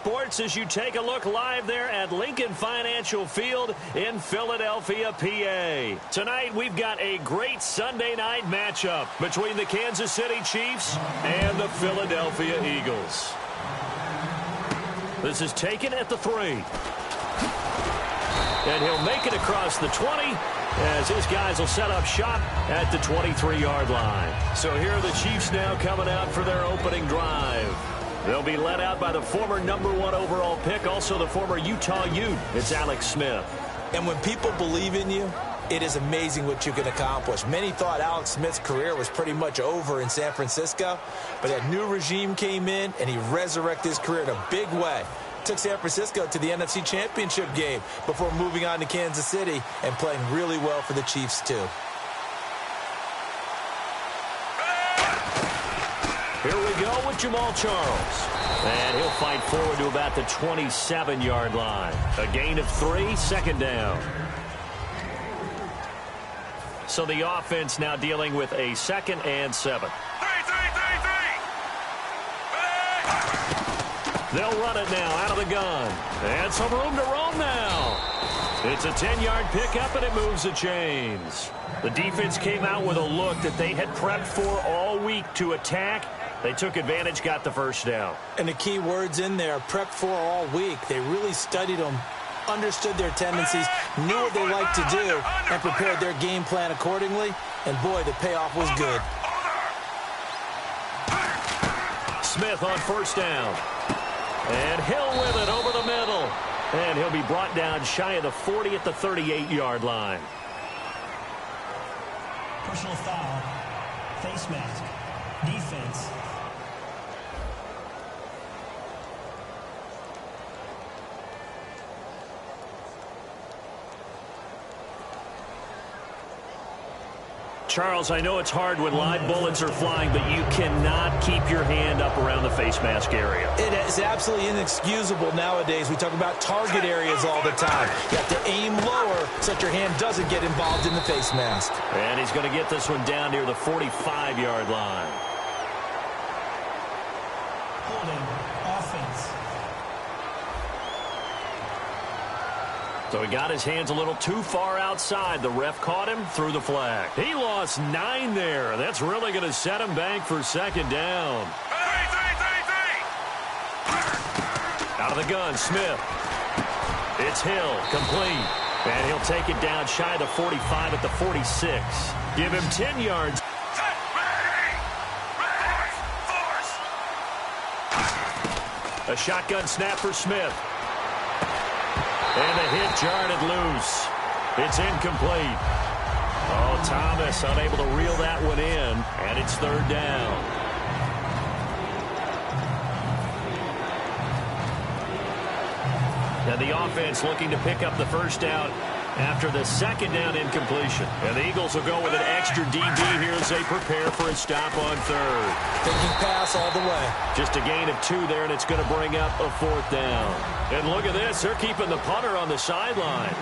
Sports as you take a look live there at Lincoln Financial Field in Philadelphia, PA. Tonight, we've got a great Sunday night matchup between the Kansas City Chiefs and the Philadelphia Eagles. This is taken at the 3. And he'll make it across the 20 as his guys will set up shop at the 23-yard line. So here are the Chiefs now coming out for their opening drive. They'll be led out by the former #1 overall pick, also the former Utah Ute. It's Alex Smith. And when people believe in you, it is amazing what you can accomplish. Many thought Alex Smith's career was pretty much over in San Francisco, but that new regime came in, and he resurrected his career in a big way. Took San Francisco to the NFC Championship game before moving on to Kansas City and playing really well for the Chiefs, too. Here we go with Jamal Charles. And he'll fight forward to about the 27-yard line. A gain of 3, second down. So the offense now dealing with a 2nd and 7. They'll run it now out of the gun. And some room to roam now. It's a 10-yard pickup, and it moves the chains. The defense came out with a look that they had prepped for all week to attack. They took advantage, got the first down. And the key words in there, prepped for all week. They really studied them, understood their tendencies, knew what they liked to do, and prepared their game plan accordingly. And, boy, the payoff was good. Smith on first down. And Hill with it over the middle. And he'll be brought down shy of the 40 at the 38-yard line. Personal foul. Face mask. Defense. Charles, I know it's hard when live bullets are flying, but you cannot keep your hand up around the face mask area. It is absolutely inexcusable nowadays. We talk about target areas all the time. You have to aim lower so that your hand doesn't get involved in the face mask. And he's going to get this one down near the 45-yard line. Holding. Offense. So he got his hands a little too far outside. The ref caught him, threw the flag. He lost 9 there. That's really going to set him back for second down. Out of the gun, Smith. It's Hill, complete. And he'll take it down shy of the 45 at the 46. Give him 10 yards. A shotgun snap for Smith. And the hit jarred it loose. It's incomplete. Oh, Thomas unable to reel that one in, and it's third down. And the offense looking to pick up the first down after the second down incompletion. And the Eagles will go with an extra DB here as they prepare for a stop on third. Taking pass all the way. Just a gain of 2 there, and it's going to bring up a fourth down. And look at this. They're keeping the punter on the sideline.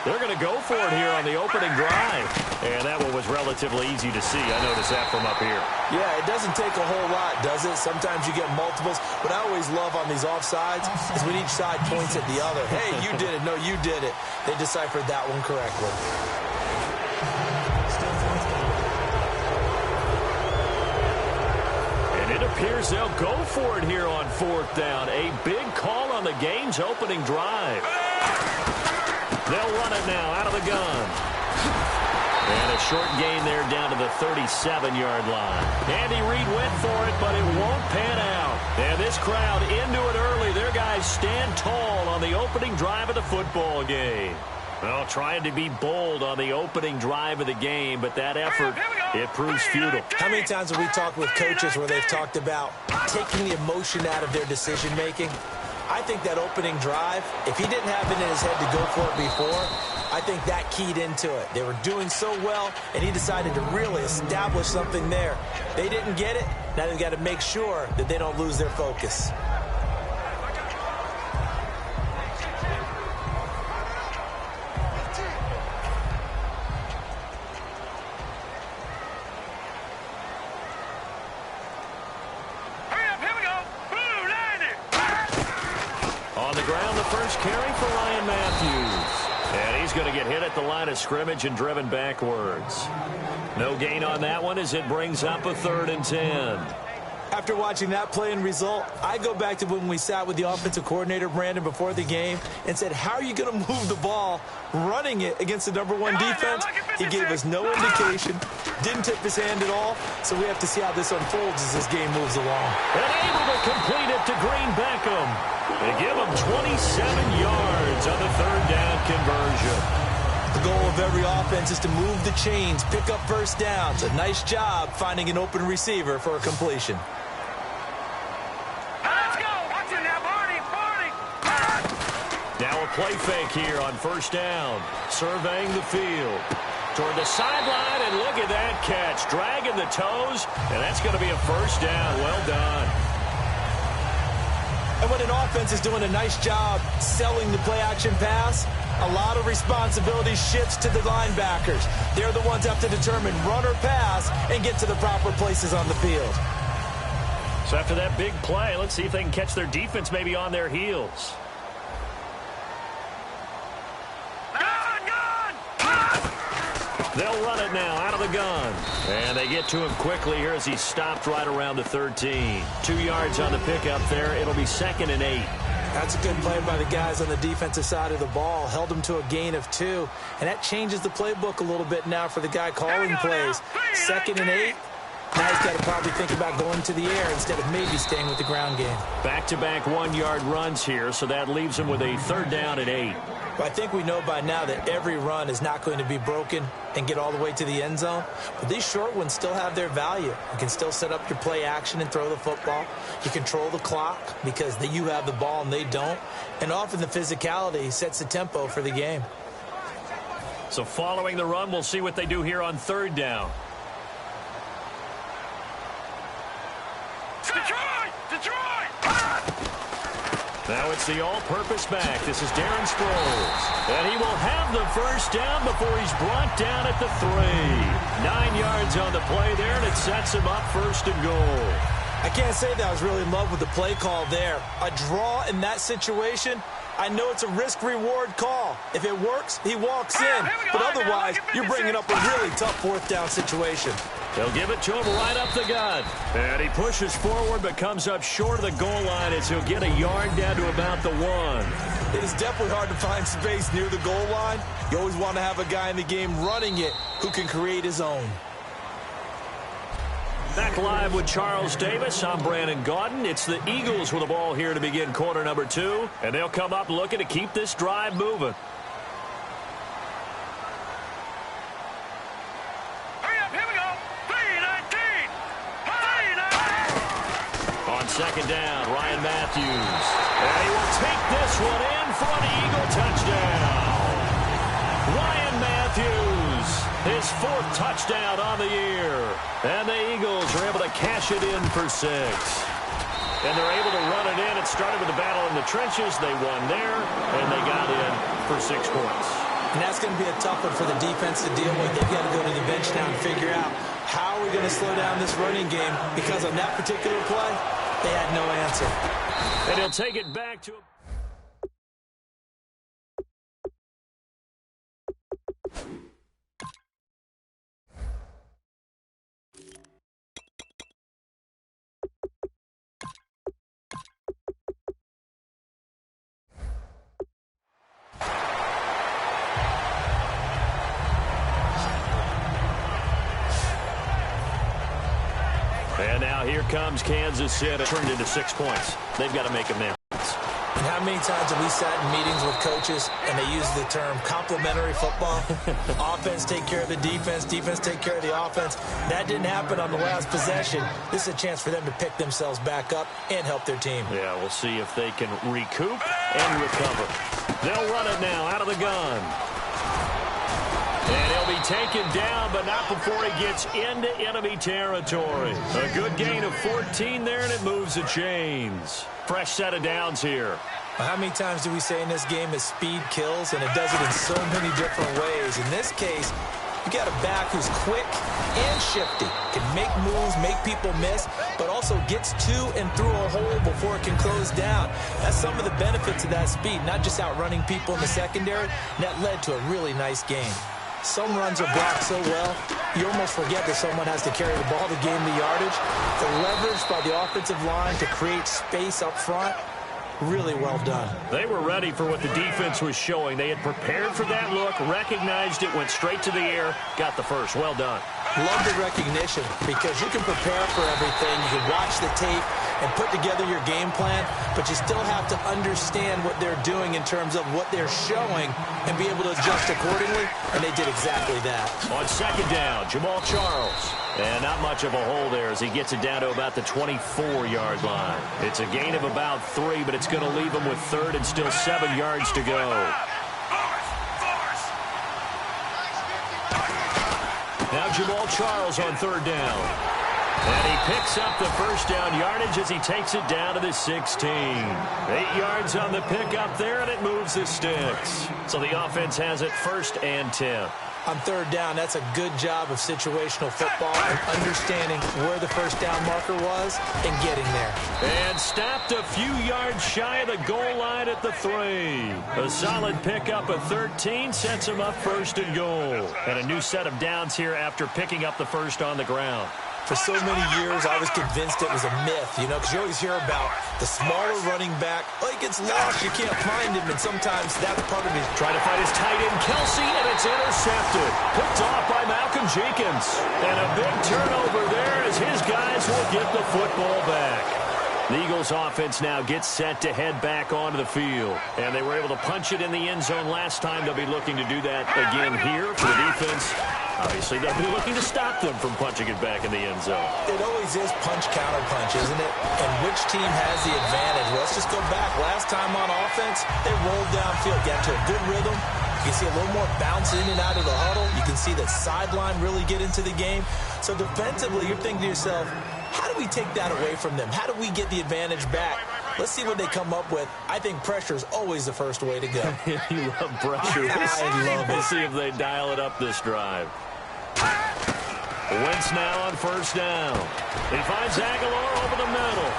They're going to go for it here on the opening drive. And that one was relatively easy to see. I noticed that from up here. Yeah, it doesn't take a whole lot, does it? Sometimes you get multiples. What I always love on these offsides is when each side points at the other. Hey, you did it. No, you did it. They deciphered that one correctly. And it appears they'll go for it here on fourth down. A big call on the game's opening drive. They'll run it now out of the gun. And a short gain there down to the 37-yard line. Andy Reid went for it, but it won't pan out. And this crowd into it early. Their guys stand tall on the opening drive of the football game. Well, trying to be bold on the opening drive of the game, but that effort, it proves futile. How many times have we talked with coaches where they've talked about taking the emotion out of their decision-making? I think that opening drive, if he didn't have it in his head to go for it before, I think that keyed into it. They were doing so well, and he decided to really establish something there. They didn't get it. Now they've got to make sure that they don't lose their focus. first carry for Ryan Matthews. And he's going to get hit at the line of scrimmage and driven backwards. No gain on that one as it brings up a 3rd and 10. After watching that play and result, I go back to when we sat with the offensive coordinator, Brandon, before the game and said, how are you going to move the ball running it against the #1 defense? He gave us no indication, didn't tip his hand at all, so we have to see how this unfolds as this game moves along. And able to complete it to Green Beckham. They give him 27 yards on the 3rd down conversion. The goal of every offense is to move the chains, pick up first downs. A nice job finding an open receiver for a completion. Now a play fake here on 1st down. Surveying the field. Toward the sideline, and look at that catch. Dragging the toes, and that's going to be a 1st down. Well done. And when an offense is doing a nice job selling the play-action pass, a lot of responsibility shifts to the linebackers. They're the ones that have to determine run or pass and get to the proper places on the field. So after that big play, let's see if they can catch their defense maybe on their heels. They'll run it now out of the gun. And they get to him quickly here as he's stopped right around the 13. 2 yards on the pickup there. It'll be 2nd and 8. That's a good play by the guys on the defensive side of the ball. Held them to a gain of 2. And that changes the playbook a little bit now for the guy calling plays. 2nd and 8. Now he's got to probably think about going to the air instead of maybe staying with the ground game. Back-to-back 1-yard runs here, so that leaves him with a 3rd down and 8. But I think we know by now that every run is not going to be broken and get all the way to the end zone. But these short ones still have their value. You can still set up your play action and throw the football. You control the clock because you have the ball and they don't. And often the physicality sets the tempo for the game. So following the run, we'll see what they do here on 3rd down. Now it's the all-purpose back. This is Darren Sproles. And he will have the 1st down before he's brought down at the 3. 9 yards on the play there, and it sets him up 1st and goal. I can't say that I was really in love with the play call there. A draw in that situation, I know it's a risk-reward call. If it works, he walks in. But otherwise, you're bringing up a really tough 4th down situation. They'll give it to him right up the gut. And he pushes forward but comes up short of the goal line as he'll get a yard down to about the 1. It is definitely hard to find space near the goal line. You always want to have a guy in the game running it who can create his own. Back live with Charles Davis. I'm Brandon Gaudin. It's the Eagles with the ball here to begin quarter number 2. And they'll come up looking to keep this drive moving. On 2nd down, Ryan Matthews. And he will take this one in for an Eagle touchdown. Ryan Matthews, his 4th touchdown on the year. And the Eagles are able to cash it in for 6. And they're able to run it in. It started with the battle in the trenches. They won there, and they got in for 6 points. And that's going to be a tough one for the defense to deal with. They've got to go to the bench now and figure out how are we going to slow down this running game, because on that particular play, they had no answer. And he'll take it back to him. And now here comes Kansas City. Turned into 6 points. They've got to make amends. And how many times have we sat in meetings with coaches and they use the term complementary football? Offense take care of the defense, defense take care of the offense. That didn't happen on the last possession. This is a chance for them to pick themselves back up and help their team. Yeah, we'll see if they can recoup and recover. They'll run it now out of the gun. And he'll be taken down, but not before he gets into enemy territory. A good gain of 14 there, and it moves the chains. Fresh set of downs here. How many times do we say in this game that speed kills, and it does it in so many different ways? In this case, You got a back who's quick and shifty, can make moves, make people miss, but also gets to and through a hole before it can close down. That's some of the benefits of that speed, not just outrunning people in the secondary. And that led to a really nice game. Some runs are blocked so well, you almost forget that someone has to carry the ball to gain the yardage. The leverage by the offensive line to create space up front, really well done. They were ready for what the defense was showing. They had prepared for that look, recognized it, went straight to the air, got the first. Well done. Love the recognition because you can prepare for everything. You can watch the tape and put together your game plan, but you still have to understand what they're doing in terms of what they're showing and be able to adjust accordingly, and they did exactly that. On second down, Jamal Charles. And not much of a hole there as he gets it down to about the 24-yard line. It's a gain of about 3, but it's going to leave him with third and still 7 yards to go. Now Jamal Charles on third down. And he picks up the first down yardage as he takes it down to the 16. 8 yards on the pickup there, and it moves the sticks. So the offense has it 1st and 10. On third down, that's a good job of situational football and understanding where the first down marker was and getting there. And stopped a few yards shy of the goal line at the 3. A solid pickup of 13 sets him up 1st and goal. And a new set of downs here after picking up the first on the ground. For so many years, I was convinced it was a myth, you know, because you always hear about the smaller running back. Oh, he gets lost, you can't find him, and sometimes that's part of his... Trying to find his tight end, Kelsey, and it's intercepted. Picked off by Malcolm Jenkins. And a big turnover there as his guys will get the football back. The Eagles offense now gets set to head back onto the field. And they were able to punch it in the end zone last time. They'll be looking to do that again here for the defense. Obviously, they'll be looking to stop them from punching it back in the end zone. It always is punch-counter-punch, isn't it? And which team has the advantage? Well, let's just go back. Last time on offense, they rolled downfield, got to a good rhythm. You can see a little more bounce in and out of the huddle. You can see the sideline really get into the game. So defensively, you're thinking to yourself, how do we take that away from them? How do we get the advantage back? Let's see what they come up with. I think pressure is always the first way to go. You love pressure. I love it. We'll see if they dial it up this drive. Wentz now on first down. He finds Aguilar over the middle.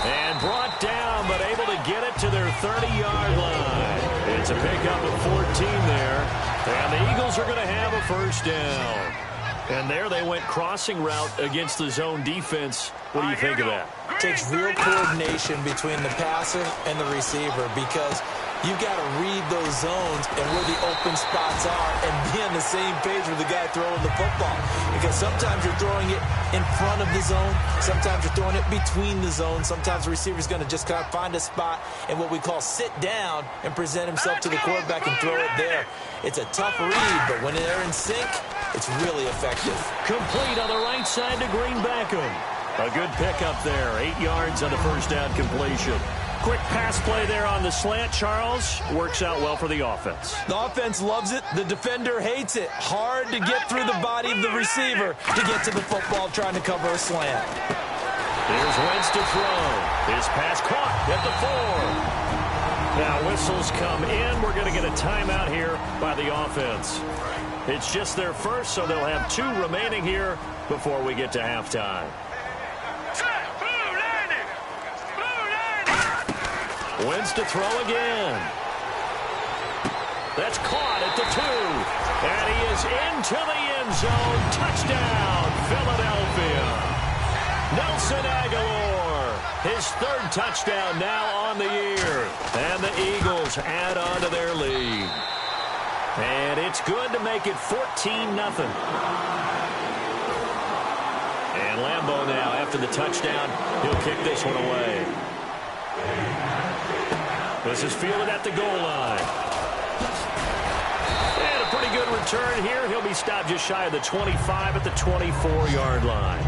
And brought down, but able to get it to their 30-yard line. It's a pickup of 14 there. And the Eagles are going to have a first down. And there they went crossing route against the zone defense. What do you think of that? It takes real coordination between the passer and the receiver because you've got to read those zones and where the open spots are and be on the same page with the guy throwing the football. Because sometimes you're throwing it in front of the zone. Sometimes you're throwing it between the zones. Sometimes the receiver's going to just kind of find a spot and what we call sit down and present himself to the quarterback and throw it there. It's a tough read, but when they're in sync, it's really effective. Complete on the right side to Green Beckham. A good pickup there. 8 yards on the first down completion. Quick pass play there on the slant. Charles works out well for the offense. The offense loves it. The defender hates it. Hard to get through the body of the receiver to get to the football trying to cover a slant. Here's Wentz to throw. His pass caught at the 4. Now whistles come in. We're going to get a timeout here by the offense. It's just their first, so they'll have 2 remaining here before we get to halftime. Wentz to throw again. That's caught at the 2. And he is into the end zone. Touchdown, Philadelphia. Nelson Aguilar, his 3rd touchdown now on the year. And the Eagles add on to their lead. And it's good to make it 14-0. And Lambeau now, after the touchdown, he'll kick this one away. This is fielded at the goal line. And a pretty good return here. He'll be stopped just shy of the 25 at the 24-yard line.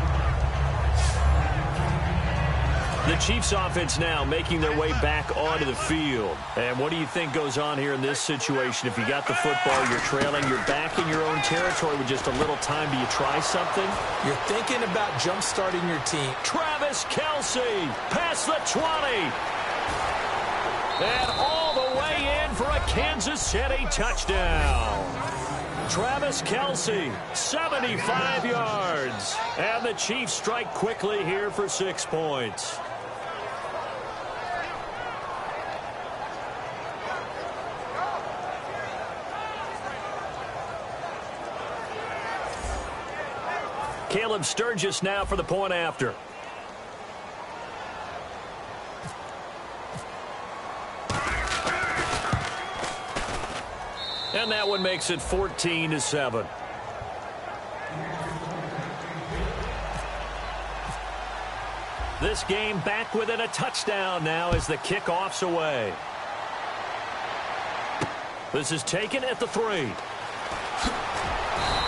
The Chiefs offense now making their way back onto the field. And what do you think goes on here in this situation? If you got the football, you're trailing, you're back in your own territory with just a little time. Do you try something? You're thinking about jump-starting your team. Travis Kelce past the 20. And all the way in for a Kansas City touchdown. Travis Kelce, 75 yards. And the Chiefs strike quickly here for 6 points. Caleb Sturgis now for the point after. And that one makes it 14-7. This game back within a touchdown now as the kickoff's away. This is taken at the 3.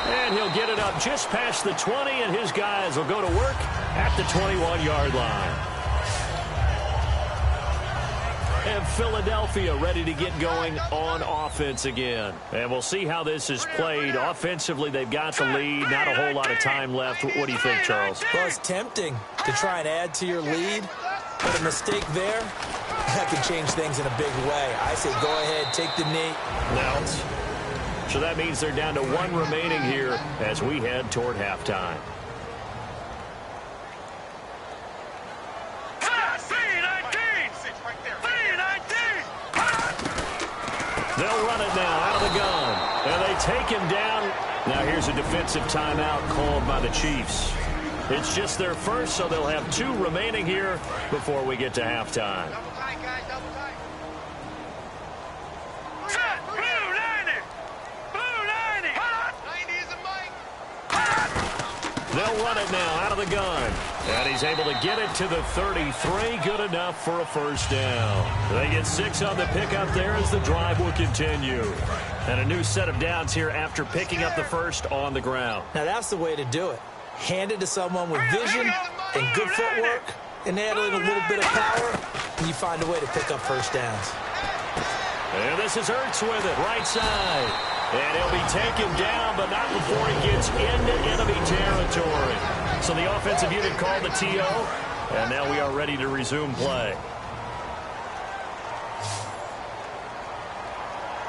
And he'll get it up just past the 20, and his guys will go to work at the 21-yard line. And Philadelphia ready to get going on offense again. And we'll see how this is played. Offensively, they've got the lead. Not a whole lot of time left. What do you think, Charles? Well, it's tempting to try and add to your lead, but a mistake there, that can change things in a big way. I say go ahead, take the knee. Now, so that means they're down to 1 remaining here as we head toward halftime. They'll run it now out of the gun. And they take him down. Now here's a defensive timeout called by the Chiefs. It's just their first, so they'll have 2 remaining here before we get to halftime. Double tight, guys, double tight. They'll run it now out of the gun. And he's able to get it to the 33. Good enough for a first down. They get 6 on the pickup there as the drive will continue. And a new set of downs here after picking up the first on the ground. Now that's the way to do it. Hand it to someone with vision and good footwork, and add a little bit of power, and you find a way to pick up first downs. And this is Ertz with it, right side. And he'll be taken down, but not before he gets into enemy territory. So the offensive unit called the TO, and now we are ready to resume play.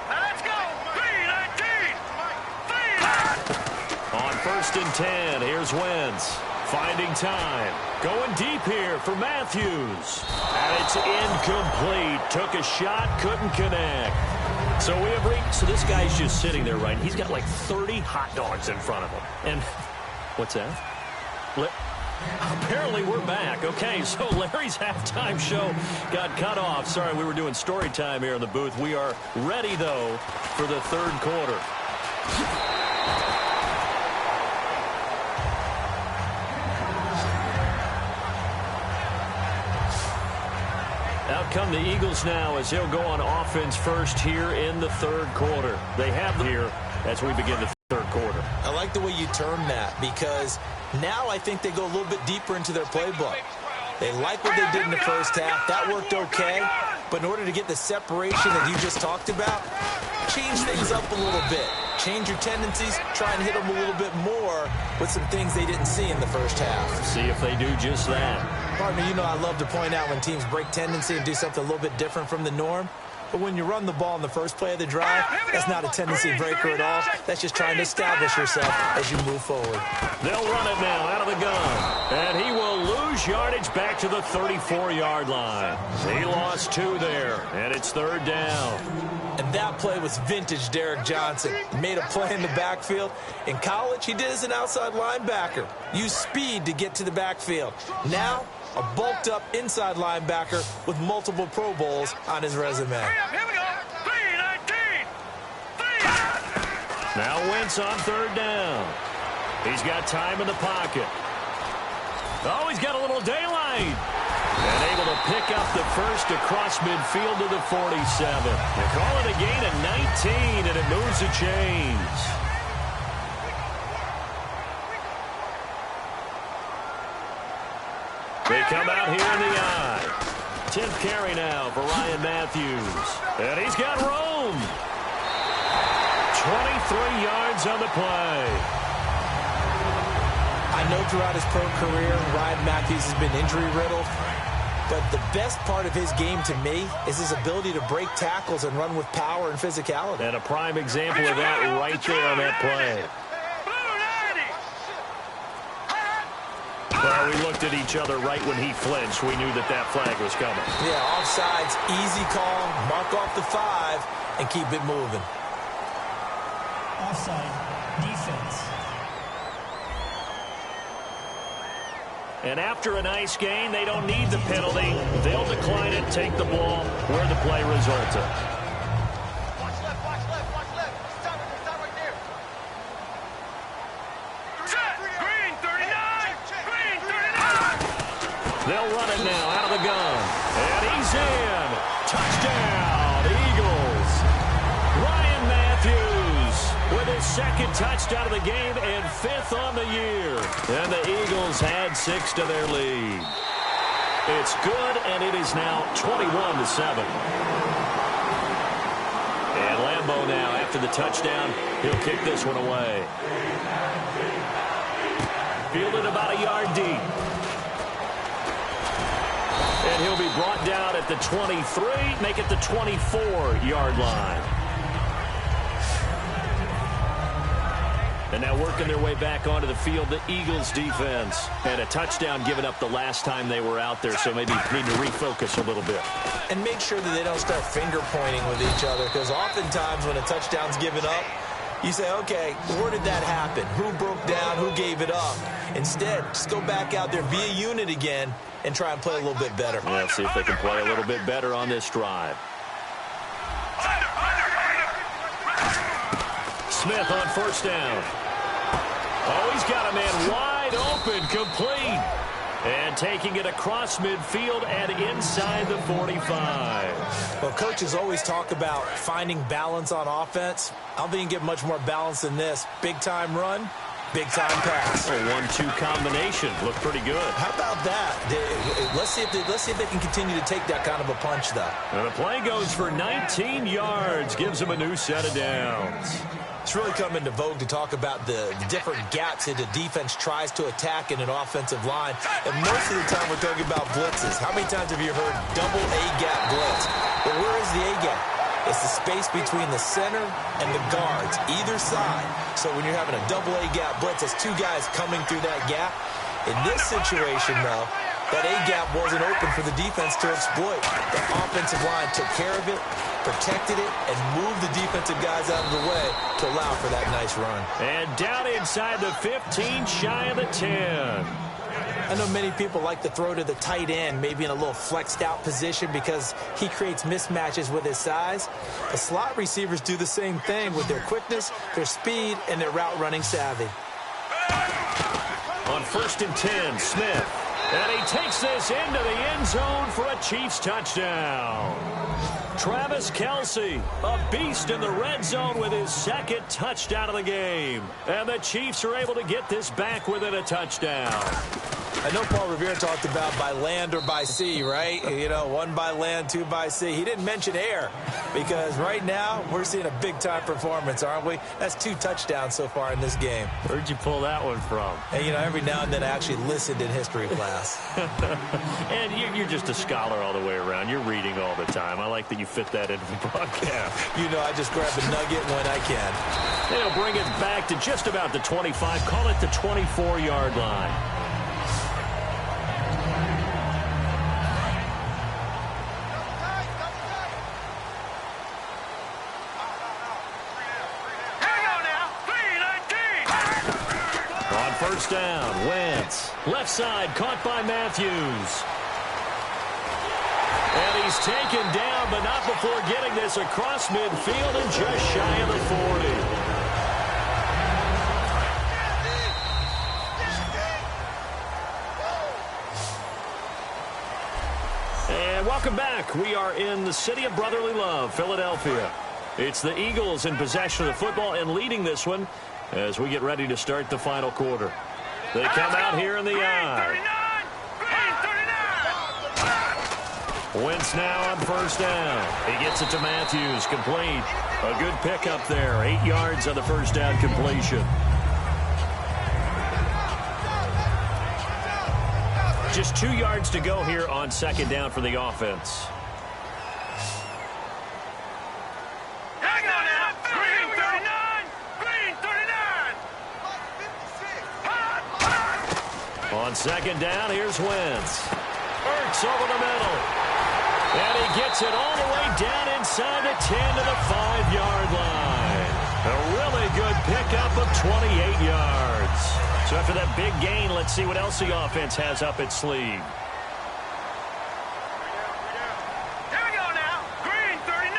Let's go! 3-19! On 1st and 10, here's Wentz. Finding time. Going deep here for Matthews. And it's incomplete. Took a shot, couldn't connect. So we have reached, so this guy's just sitting there, right? He's got like 30 hot dogs in front of him. And what's that? Apparently we're back. Okay, so Larry's halftime show got cut off. Sorry, we were doing story time here in the booth. We are ready, though, for the 3rd quarter. Out come the Eagles now as he'll go on offense first here in the 3rd quarter. They have here as we begin the 3rd quarter. I like the way you term that, because now I think they go a little bit deeper into their playbook. They like what they did in the first half. That worked okay. But in order to get the separation that you just talked about, change things up a little bit. Change your tendencies. Try and hit them a little bit more with some things they didn't see in the first half. See if they do just that. Pardon me, you know I love to point out when teams break tendency and do something a little bit different from the norm. But when you run the ball in the first play of the drive, that's not a tendency breaker at all. That's just trying to establish yourself as you move forward. They'll run it now out of the gun. And he will lose yardage back to the 34-yard line. He lost 2 there, and it's 3rd down. And that play was vintage Derek Johnson. He made a play in the backfield. In college, he did as an outside linebacker. Used speed to get to the backfield. Now, a bulked-up inside linebacker with multiple Pro Bowls on his resume. Here we go! 3-19! Now Wentz on 3rd down. He's got time in the pocket. Oh, he's got a little daylight. And able to pick up the first across midfield to the 47. They call it a gain of 19, and it moves the chains. They come out here in the eye. 10th carry now for Ryan Matthews. And he's got room. 23 yards on the play. I know throughout his pro career, Ryan Matthews has been injury-riddled. But the best part of his game to me is his ability to break tackles and run with power and physicality. And a prime example of that right there on that play. Well, we looked at each other right when he flinched. We knew that that flag was coming. Yeah, offsides, easy call, mark off the 5, and keep it moving. Offside. Defense. And after a nice gain, they don't need the penalty. They'll decline it, take the ball where the play resulted. Watch left, watch left, watch left. Stop right there. Set. Green 39. Green 39. They'll run it now out of the gun. And he's in. Touchdown, Eagles. Ryan Matthews with his second touchdown of the game and 5th on the year. And the Eagles add 6 to their lead. It's good, and it is now 21-7. And Lambeau now, after the touchdown, he'll kick this one away. Fielded about a yard deep. And he'll be brought down at the 23, make it the 24-yard line. And now working their way back onto the field, the Eagles defense. And a touchdown given up the last time they were out there, so maybe need to refocus a little bit. And make sure that they don't start finger pointing with each other, because oftentimes when a touchdown's given up, you say, okay, where did that happen? Who broke down? Who gave it up? Instead, just go back out there, be a unit again, and try and play a little bit better. Yeah, see if they can play a little bit better on this drive. Smith on first down. Oh, he's got a man wide open, complete. And taking it across midfield and inside the 45. Well, coaches always talk about finding balance on offense. I don't think you can get much more balance than this. Big-time run, big-time pass. A 1-2 combination. Looked pretty good. How about that? Let's see if they can continue to take that kind of a punch, though. And the play goes for 19 yards. Gives them a new set of downs. It's really come into vogue to talk about the different gaps that the defense tries to attack in an offensive line. And most of the time we're talking about blitzes. How many times have you heard double A-gap blitz? Well, where is the A-gap? It's the space between the center and the guards, either side. So when you're having a double A-gap blitz, it's 2 guys coming through that gap. In this situation, though, that A-gap wasn't open for the defense to exploit. The offensive line took care of it, protected it, and moved the defensive guys out of the way to allow for that nice run. And down inside the 15, shy of the 10. I know many people like to throw to the tight end, maybe in a little flexed out position because he creates mismatches with his size. The slot receivers do the same thing with their quickness, their speed, and their route running savvy. On 1st and 10, Smith. And he takes this into the end zone for a Chiefs touchdown. Travis Kelce, a beast in the red zone with his 2nd touchdown of the game. And the Chiefs are able to get this back within a touchdown. I know Paul Revere talked about by land or by sea, right? You know, 1 by land, 2 by sea. He didn't mention air because right now we're seeing a big-time performance, aren't we? That's 2 touchdowns so far in this game. Where'd you pull that one from? And, you know, every now and then I actually listened in history class. And you're just a scholar all the way around. You're reading all the time. I like that you fit that into the broadcast. You know, I just grab a nugget when I can. They'll bring it back to just about the 25. Call it the 24-yard line. First down, Wentz. Left side, caught by Matthews. And he's taken down, but not before getting this across midfield and just shy of the 40. And welcome back. We are in the city of brotherly love, Philadelphia. It's the Eagles in possession of the football and leading this one as we get ready to start the final quarter. They come out here in the I. Wentz now on first down. He gets it to Matthews, complete. A good pickup there, 8 yards on the first down completion. Just 2 yards to go here on second down for the offense. Hang on now. Green 39. Green 39. On second down, here's Wentz. Ertz over the middle. And he gets it all the way down inside the 10 to the 5-yard line. A really good pickup of 28 yards. So after that big gain, let's see what else the offense has up its sleeve. Here we go now. Green 39.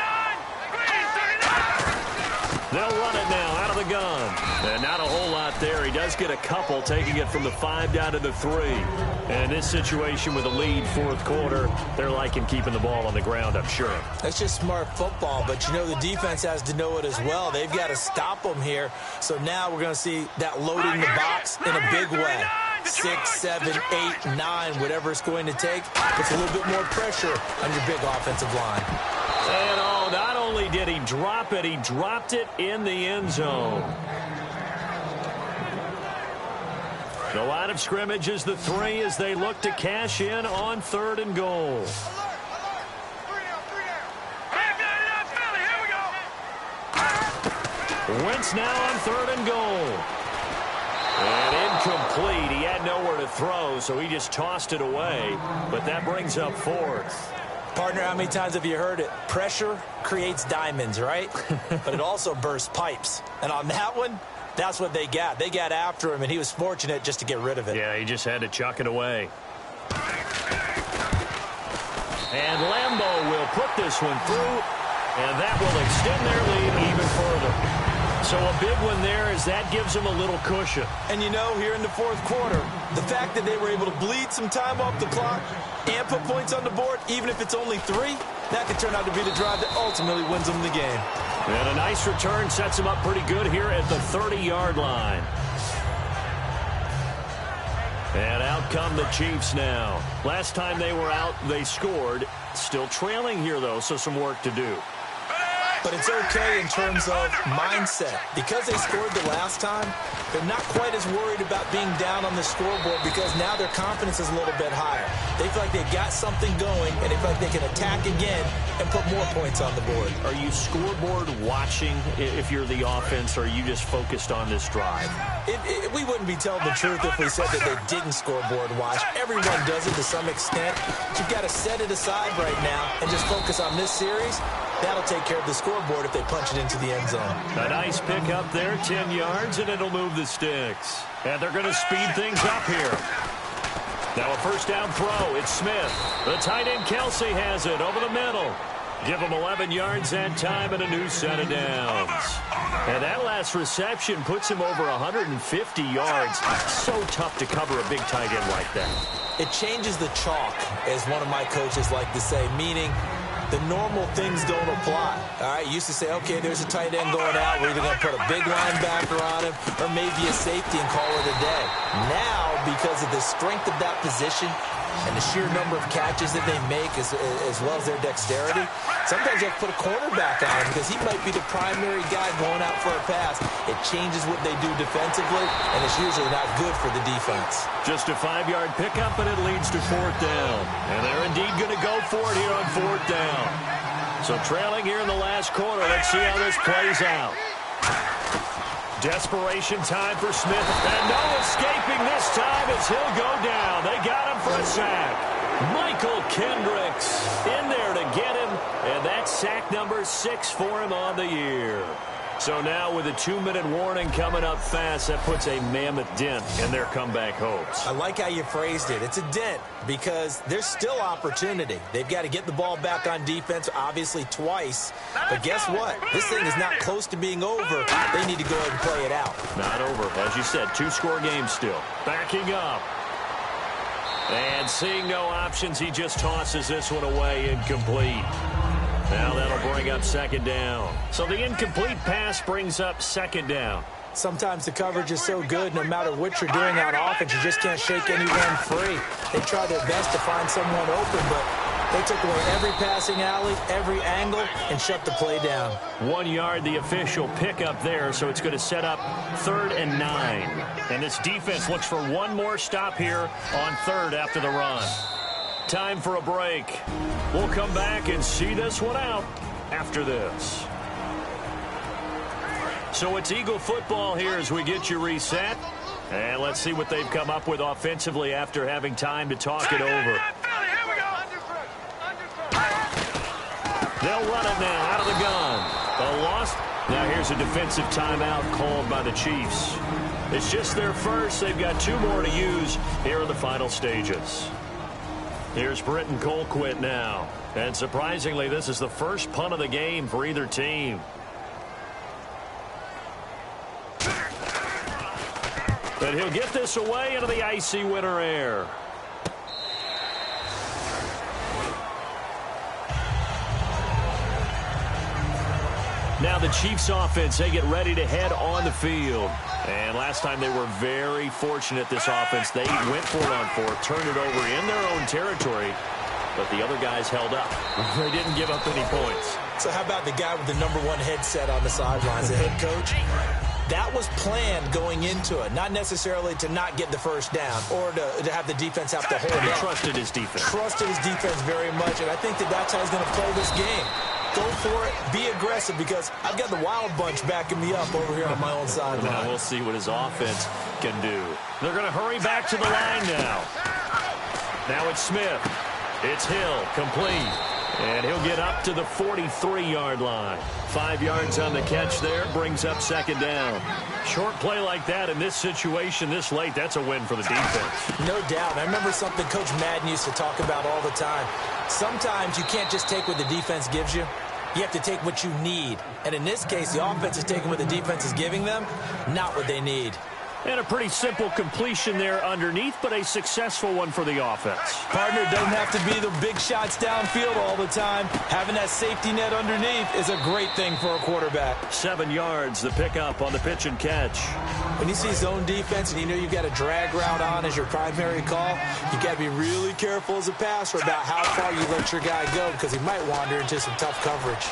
Green 39. They'll run it now out of the gun. And not a whole lot there. He does get a couple, taking it from the 5 down to the 3. And this situation with a lead fourth quarter, they're liking keeping the ball on the ground, I'm sure. That's just smart football, but you know the defense has to know it as well. They've got to stop them here. So now we're going to see that loading the box in a big way. 6, 7, 8, 9, whatever it's going to take. Puts a little bit more pressure on your big offensive line. And oh, not only did he drop it, he dropped it in the end zone. The line of scrimmage is the 3 as they look to cash in on 3rd and goal. Alert. 3 down. Philly. Here we go. Wentz now on 3rd and goal. And incomplete. He had nowhere to throw, so he just tossed it away. But that brings up 4th. Partner, how many times have you heard it? Pressure creates diamonds, right? But it also bursts pipes. And on that one, that's what they got. They got after him, and he was fortunate just to get rid of it. Yeah, he just had to chuck it away. And Lambeau will put this one through, and that will extend their lead even further. So a big one there as that gives them a little cushion. And you know, here in the fourth quarter, the fact that they were able to bleed some time off the clock and put points on the board, even if it's only 3, that could turn out to be the drive that ultimately wins them the game. And a nice return sets them up pretty good here at the 30-yard line. And out come the Chiefs now. Last time they were out, they scored. Still trailing here, though, so some work to do. But it's okay in terms of mindset. Because they scored the last time, they're not quite as worried about being down on the scoreboard because now their confidence is a little bit higher. They feel like they've got something going, and they feel like they can attack again and put more points on the board. Are you scoreboard watching if you're the offense, or are you just focused on this drive? We wouldn't be telling the truth if we said that they didn't scoreboard watch. Everyone does it to some extent. But you've got to set it aside right now and just focus on this series. That'll take care of the scoreboard if they punch it into the end zone. A nice pick up there, 10 yards, and it'll move the sticks. And they're going to speed things up here. Now a first down throw. It's Smith. The tight end Kelsey has it over the middle. Give him 11 yards that time and a new set of downs. And that last reception puts him over 150 yards. So tough to cover a big tight end like that. It changes the chalk, as one of my coaches like to say, meaning the normal things don't apply. All right, you used to say, okay, there's a tight end going out. We're either going to put a big linebacker on him or maybe a safety and call it a day. Now, because of the strength of that position and the sheer number of catches that they make as well as their dexterity, sometimes you have to put a cornerback on him because he might be the primary guy going out for a pass. It changes what they do defensively, and it's usually not good for the defense. Just a 5-yard pickup, and it leads to 4th down. And they're indeed going to go for it here on 4th down. So trailing here in the last quarter. Let's see how this plays out. Desperation time for Smith. And no escaping this time as he'll go down. They got him for a sack. Michael Kendricks in there to get him. And that's sack number 6 for him on the year. So now with a 2-minute warning coming up fast, that puts a mammoth dent in their comeback hopes. I like how you phrased it. It's a dent because there's still opportunity. They've got to get the ball back on defense, obviously twice. But guess what? This thing is not close to being over. They need to go ahead and play it out. Not over. As you said, 2-score game still. Backing up. And seeing no options, he just tosses this one away, incomplete. Now that'll bring up 2nd down. So the incomplete pass brings up 2nd down. Sometimes the coverage is so good, no matter what you're doing on offense, you just can't shake anyone free. They try their best to find someone open, but They took away every passing alley, every angle, and shut the play down. 1 yard, the official pickup there, so it's going to set up 3rd and 9. And this defense looks for one more stop here on 3rd after the run. Time for a break. We'll come back and see this one out after this. So it's Eagle football here as we get you reset. And let's see what they've come up with offensively after having time to talk it over. They'll run it now out of the gun. A loss. Now here's a defensive timeout called by the Chiefs. It's just their first. They've got 2 more to use here in the final stages. Here's Britton Colquitt now. And surprisingly, this is the first punt of the game for either team. But he'll get this away into the icy winter air. Now the Chiefs offense, they get ready to head on the field. And last time they were very fortunate, this offense. They went for it on 4th, turned it over in their own territory, but the other guys held up. They didn't give up any points. So how about the guy with the #1 headset on the sidelines, the head coach? That was planned going into it, not necessarily to not get the first down or to have the defense have to hold it. He trusted his defense. Trusted his defense very much, and I think that's how he's going to play this game. Go for it, be aggressive, because I've got the Wild Bunch backing me up over here on my own sideline. Now we'll see what his offense can do. They're going to hurry back to the line now. Now it's Smith. It's Hill, complete. And he'll get up to the 43-yard line. 5 yards on the catch there, brings up 2nd down. Short play like that in this situation this late, that's a win for the defense. No doubt. I remember something Coach Madden used to talk about all the time. Sometimes you can't just take what the defense gives you. You have to take what you need. And in this case, the offense is taking what the defense is giving them, not what they need. And a pretty simple completion there underneath, but a successful one for the offense. Partner, doesn't have to be the big shots downfield all the time. Having that safety net underneath is a great thing for a quarterback. 7 yards, the pickup on the pitch and catch. When you see zone defense and you know you've got a drag route on as your primary call, you got to be really careful as a passer about how far you let your guy go, because he might wander into some tough coverage.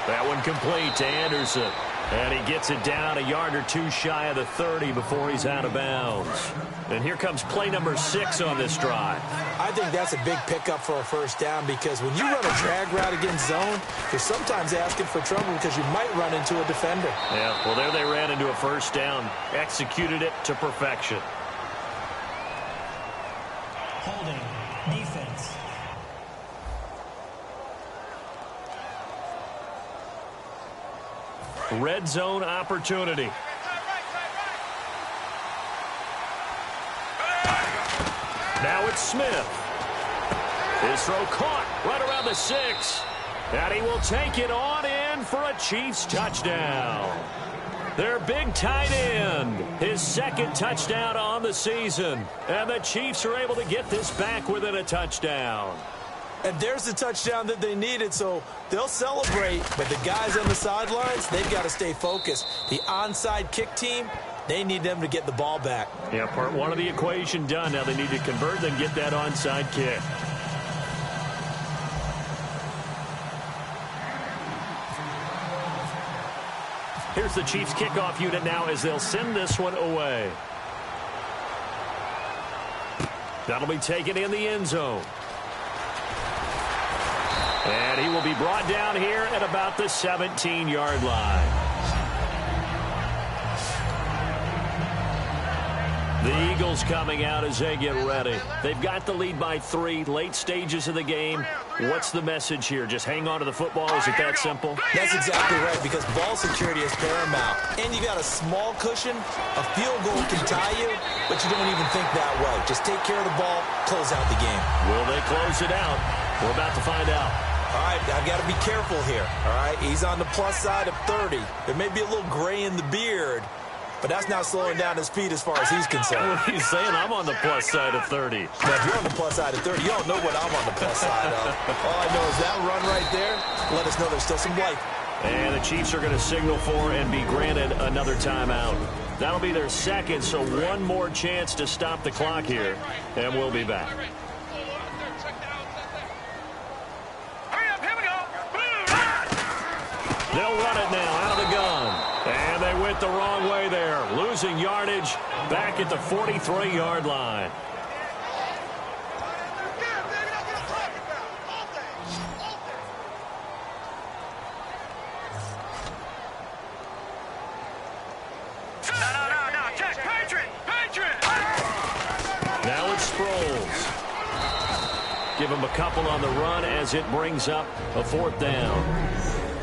That one complete to Anderson. And he gets it down a yard or 2 shy of the 30 before he's out of bounds. And here comes play number 6 on this drive. I think that's a big pickup for a first down, because when you run a drag route against zone, you're sometimes asking for trouble because you might run into a defender. Yeah, well, there they ran into a first down. Executed it to perfection. Holding. Defense. Red zone opportunity. Now it's Smith. His throw caught right around the 6. And he will take it on in for a Chiefs touchdown. Their big tight end, his 2nd touchdown on the season. And the Chiefs are able to get this back within a touchdown. And there's the touchdown that they needed, so they'll celebrate. But the guys on the sidelines, they've got to stay focused. The onside kick team, they need them to get the ball back. Yeah, part 1 of the equation done. Now they need to convert and get that onside kick. Here's the Chiefs kickoff unit now as they'll send this one away. That'll be taken in the end zone. And he will be brought down here at about the 17-yard line. The Eagles coming out as they get ready. They've got the lead by 3, late stages of the game. What's the message here? Just hang on to the football? Is it that simple? That's exactly right, because ball security is paramount. And you got a small cushion. A field goal can tie you, but you don't even think that way. Just take care of the ball, close out the game. Will they close it out? We're about to find out. All right, I've got to be careful here. All right, he's on the plus side of 30. There may be a little gray in the beard, but that's not slowing down his speed as far as he's concerned. Well, he's saying I'm on the plus side of 30. Now, if you're on the plus side of 30, you don't know what I'm on the plus side of. All I know is that run right there, let us know there's still some life. And the Chiefs are going to signal for and be granted another timeout. That'll be their 2nd, so one more chance to stop the clock here, and we'll be back. They'll run it now out of the gun. And they went the wrong way there, losing yardage back at the 43-yard line. Now it's Sproles. Give him a couple on the run as it brings up a 4th down.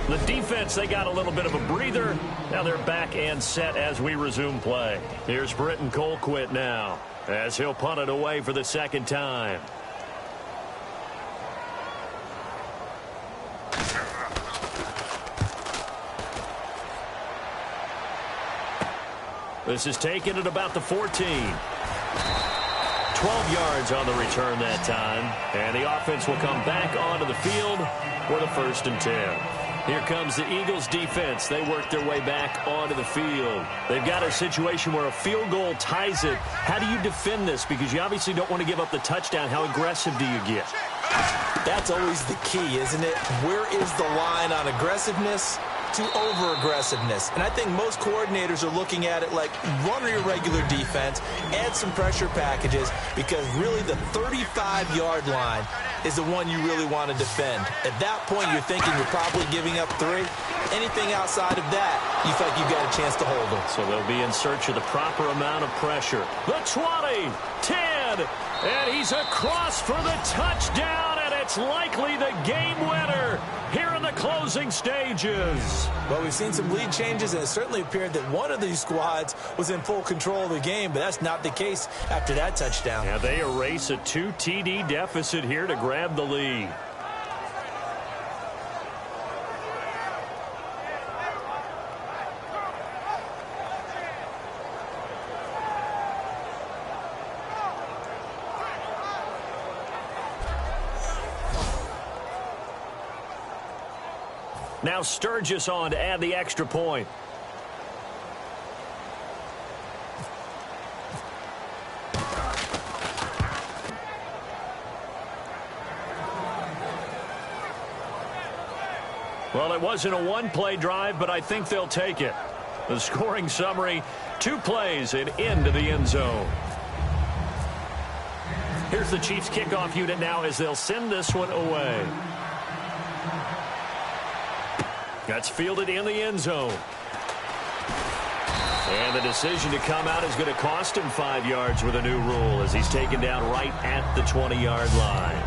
The defense, they got a little bit of a breather. Now they're back and set as we resume play. Here's Britton Colquitt now as he'll punt it away for the 2nd time. This is taken at about the 14. 12 yards on the return that time. And the offense will come back onto the field for the 1st and 10. Here comes the Eagles defense. They work their way back onto the field. They've got a situation where a field goal ties it. How do you defend this? Because you obviously don't want to give up the touchdown. How aggressive do you get? That's always the key, isn't it? Where is the line on aggressiveness to over-aggressiveness? And I think most coordinators are looking at it like run your regular defense, add some pressure packages, because really the 35-yard line is the one you really want to defend. At that point, you're thinking you're probably giving up 3. Anything outside of that, you feel like you've got a chance to hold them. So they'll be in search of the proper amount of pressure. The 20, 10, and he's across for the touchdown, and it's likely the game winner here in the closing stages. Well, we've seen some lead changes, and it certainly appeared that one of these squads was in full control of the game, but that's not the case after that touchdown. Yeah, they erase a 2 TD deficit here to grab the lead. Now Sturgis on to add the extra point. Well, it wasn't a one-play drive, but I think they'll take it. The scoring summary, 2 plays and into the end zone. Here's the Chiefs kickoff unit now as they'll send this one away. That's fielded in the end zone. And the decision to come out is going to cost him 5 yards with a new rule as he's taken down right at the 20-yard line.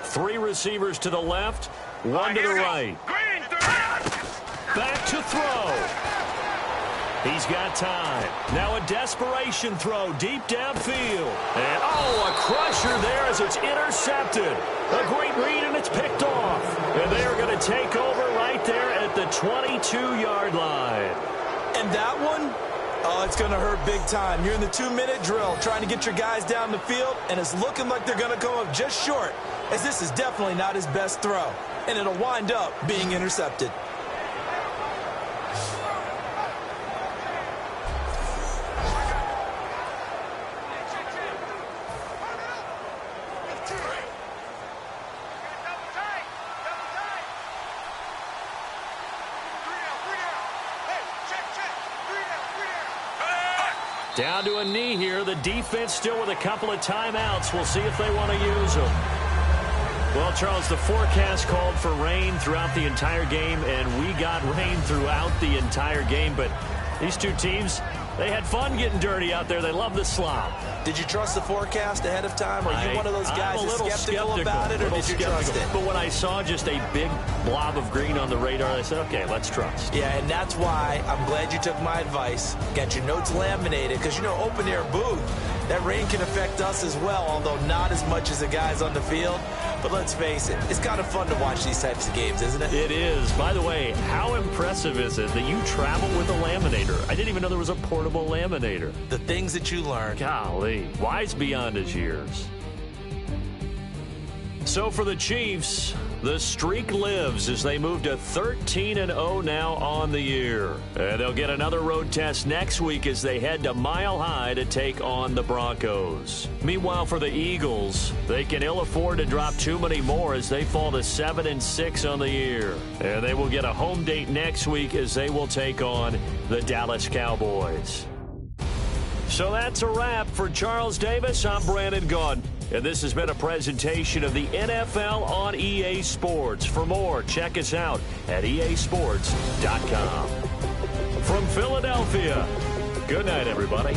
Three receivers to the left, 1 to the right. Back to throw. He's got time. Now a desperation throw deep downfield. And, oh, a crusher there as it's intercepted. A great read, and it's picked off. And they are going to take over right there at the 22-yard line. And that one, oh, it's going to hurt big time. You're in the 2-minute drill trying to get your guys down the field, and it's looking like they're going to come up just short, as this is definitely not his best throw. And it'll wind up being intercepted. Down to a knee here. The defense still with a couple of timeouts. We'll see if they want to use them. Well, Charles, the forecast called for rain throughout the entire game, and we got rain throughout the entire game. But these two teams, they had fun getting dirty out there. They love the slop. Did you trust the forecast ahead of time? Are you one of those guys that's skeptical about it, or did you trust it? But when I saw just a big blob of green on the radar, I said, okay, let's trust. Yeah, and that's why I'm glad you took my advice. Got your notes laminated, because, you know, open-air booth, that rain can affect us as well, although not as much as the guys on the field. But let's face it, it's kind of fun to watch these types of games, isn't it? It is. By the way, how impressive is it that you travel with a laminator? I didn't even know there was a portable laminator. The things that you learn. Golly, wise beyond his years. So for the Chiefs, The streak lives as they move to 13-0 now on the year. And they'll get another road test next week as they head to Mile High to take on the Broncos. Meanwhile, for the Eagles, they can ill afford to drop too many more as they fall to 7-6 on the year. And they will get a home date next week as they will take on the Dallas Cowboys. So that's a wrap. For Charles Davis, I'm Brandon Gaudin. And this has been a presentation of the NFL on EA Sports. For more, check us out at easports.com. From Philadelphia, good night, everybody.